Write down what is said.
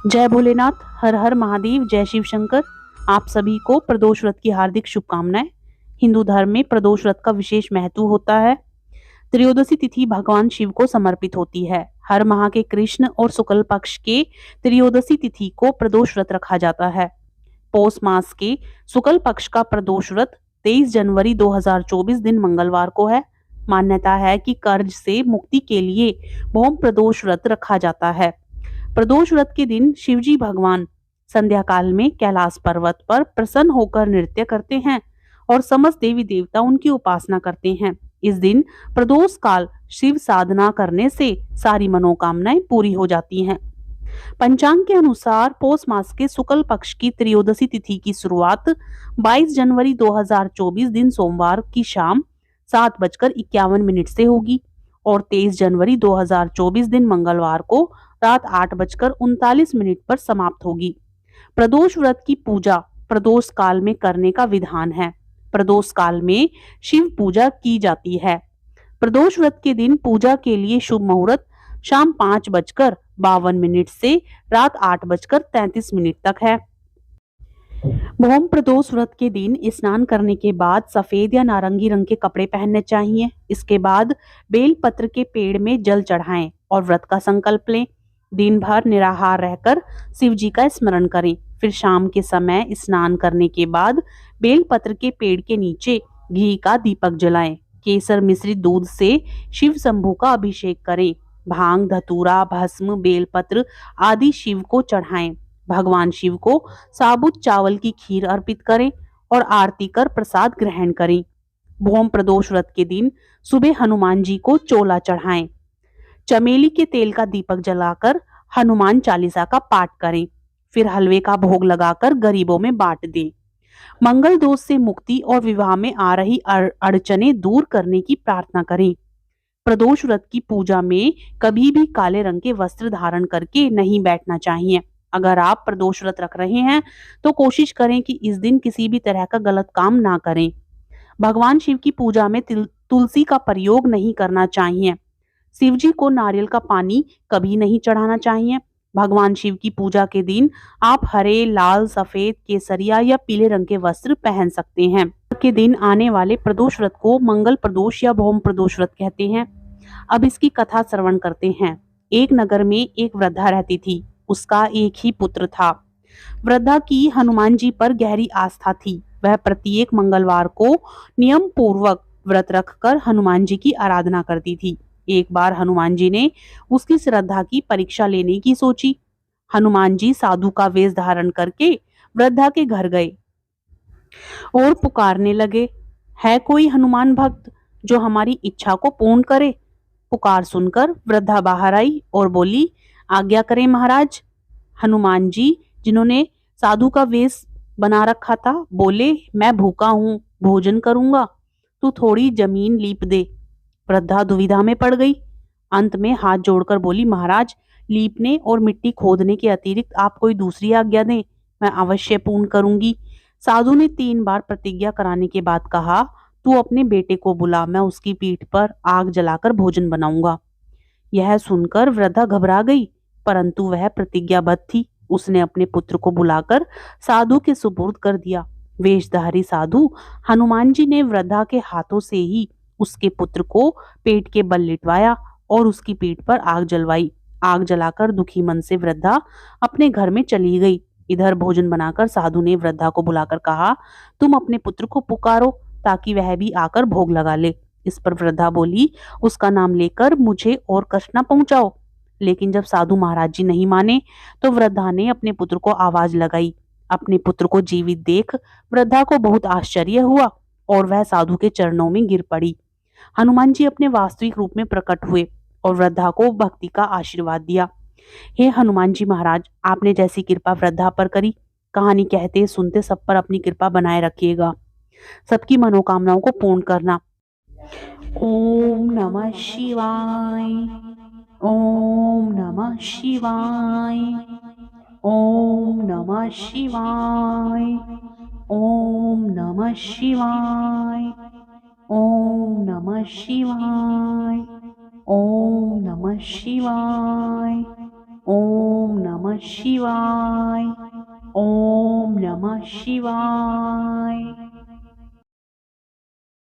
जय भोलेनाथ, हर हर महादेव, जय शिव शंकर। आप सभी को प्रदोष व्रत की हार्दिक शुभकामनाएं। हिंदू धर्म में प्रदोष व्रत का विशेष महत्व होता है। त्रयोदशी तिथि भगवान शिव को समर्पित होती है। हर माह के कृष्ण और शुक्ल पक्ष के त्रयोदशी तिथि को प्रदोष व्रत रखा जाता है। पौष मास के शुक्ल पक्ष का प्रदोष व्रत 23 जनवरी 2024 दिन मंगलवार को है। मान्यता है कि कर्ज से मुक्ति के लिए भौम प्रदोष व्रत रखा जाता है। प्रदोष व्रत के दिन शिवजी भगवान संध्या काल में कैलाश पर्वत पर प्रसन्न होकर नृत्य करते हैं और समस्त देवी देवता उनकी उपासना करते हैं। इस दिन प्रदोष काल शिव साधना करने से सारी मनोकामनाएं पूरी हो जाती हैं। पंचांग के अनुसार पौष मास के शुक्ल पक्ष की त्रयोदशी तिथि की शुरुआत 22 जनवरी 2024 दिन सोमवार की शाम 7:51 से होगी और 23 जनवरी 2024 दिन मंगलवार को रात 8:39 पर समाप्त होगी। प्रदोष व्रत की पूजा प्रदोष काल में करने का विधान है। प्रदोष काल में शिव पूजा की जाती है। प्रदोष व्रत के दिन पूजा के लिए शुभ मुहूर्त शाम 5:52 से रात 8:33 तक है। भौम प्रदोष व्रत के दिन स्नान करने के बाद सफेद या नारंगी रंग के कपड़े पहनने चाहिए। इसके बाद बेल पत्र के पेड़ में जल चढ़ाएं और व्रत का संकल्प लें। दिन भर निराहार रहकर शिव जी का स्मरण करें। फिर शाम के समय स्नान करने के बाद बेल पत्र के पेड़ के नीचे घी का दीपक जलाएं। केसर मिश्रित दूध से शिव शंभू का अभिषेक करें। भांग, धतूरा, भस्म, बेलपत्र आदि शिव को चढ़ाएं। भगवान शिव को साबुत चावल की खीर अर्पित करें और आरती कर प्रसाद ग्रहण करें। भौम प्रदोष व्रत के दिन सुबह हनुमान जी को चोला चढ़ाएं। चमेली के तेल का दीपक जलाकर हनुमान चालीसा का पाठ करें। फिर हलवे का भोग लगाकर गरीबों में बांट दें। मंगल दोष से मुक्ति और विवाह में आ रही अड़चनें दूर करने की प्रार्थना करें। प्रदोष व्रत की पूजा में कभी भी काले रंग के वस्त्र धारण करके नहीं बैठना चाहिए। अगर आप प्रदोष व्रत रख रहे हैं तो कोशिश करें कि इस दिन किसी भी तरह का गलत काम ना करें। भगवान शिव की पूजा में तुलसी का प्रयोग नहीं करना चाहिए। शिव जी को नारियल का पानी कभी नहीं चढ़ाना चाहिए। भगवान शिव की पूजा के दिन आप हरे, लाल, सफेद, केसरिया या पीले रंग के वस्त्र पहन सकते हैं। के दिन आने वाले प्रदोष व्रत को मंगल प्रदोष या भौम प्रदोष व्रत कहते हैं। अब इसकी कथा श्रवण करते हैं। एक नगर में एक वृद्धा रहती थी। उसका एक ही पुत्र था। वृद्धा की हनुमान जी पर गहरी आस्था थी। वह प्रत्येक मंगलवार को नियम पूर्वक व्रत रखकर हनुमान जी की आराधना करती थी। एक बार हनुमान जी ने उसकी श्रद्धा की परीक्षा लेने की सोची। हनुमान जी साधु का वेश धारण करके वृद्धा के घर गए और पुकारने लगे, है कोई हनुमान भक्त जो हमारी इच्छा को पूर्ण करे? पुकार सुनकर वृद्धा बाहर आई और बोली, आज्ञा करें महाराज। हनुमान जी, जिन्होंने साधु का वेश बना रखा था, बोले, मैं भूखा हूँ, भोजन करूंगा, तू थोड़ी जमीन लीप दे। वृद्धा दुविधा में पड़ गई। अंत में हाथ जोड़कर बोली, महाराज, लीपने और मिट्टी खोदने के अतिरिक्त आप कोई दूसरी आज्ञा दें, मैं अवश्य पूर्ण करूंगी। साधु ने 3 बार प्रतिज्ञा कराने के बाद कहा, तू अपने बेटे को बुला, मैं उसकी पीठ पर आग जलाकर भोजन बनाऊंगा। यह सुनकर वृद्धा घबरा गई, परंतु वह प्रतिज्ञाबद्ध थी। उसने अपने पुत्र को बुलाकर साधु के सुपुर्द कर दिया। वेशधारी साधु हनुमान जी ने वृद्धा के हाथों से ही उसके पुत्र को पेट के बल लिटवाया और उसकी पीठ पर आग जलवाई। आग जलाकर दुखी मन से वृद्धा अपने घर में चली गई। इधर भोजन बनाकर साधु ने वृद्धा को बुलाकर कहा, तुम अपने पुत्र को पुकारो ताकि वह भी आकर भोग लगा ले। इस पर वृद्धा बोली, उसका नाम लेकर मुझे और कष्ट न पहुंचाओ। लेकिन जब साधु महाराज जी नहीं माने तो वृद्धा ने अपने पुत्र को आवाज लगाई। अपने पुत्र को जीवित देख वृद्धा को बहुत आश्चर्य हुआ और वह साधु के चरणों में गिर पड़ी। हनुमान जी अपने वास्तविक रूप में प्रकट हुए और वृद्धा को भक्ति का आशीर्वाद दिया। हे हनुमान जी महाराज, आपने जैसी कृपा वृद्धा पर करी, कहानी कहते सुनते सब पर अपनी कृपा बनाए रखिएगा। सबकी मनोकामनाओं को पूर्ण करना। ओम नमः शिवाय। ओम नमः शिवाय। ओम नमः शिवाय। ओम नमः शिवाय। ओम नमः शिवाय। ओम नमः शिवाय। ओम नमः नमः शिवाय। ओम नमः शिवाय।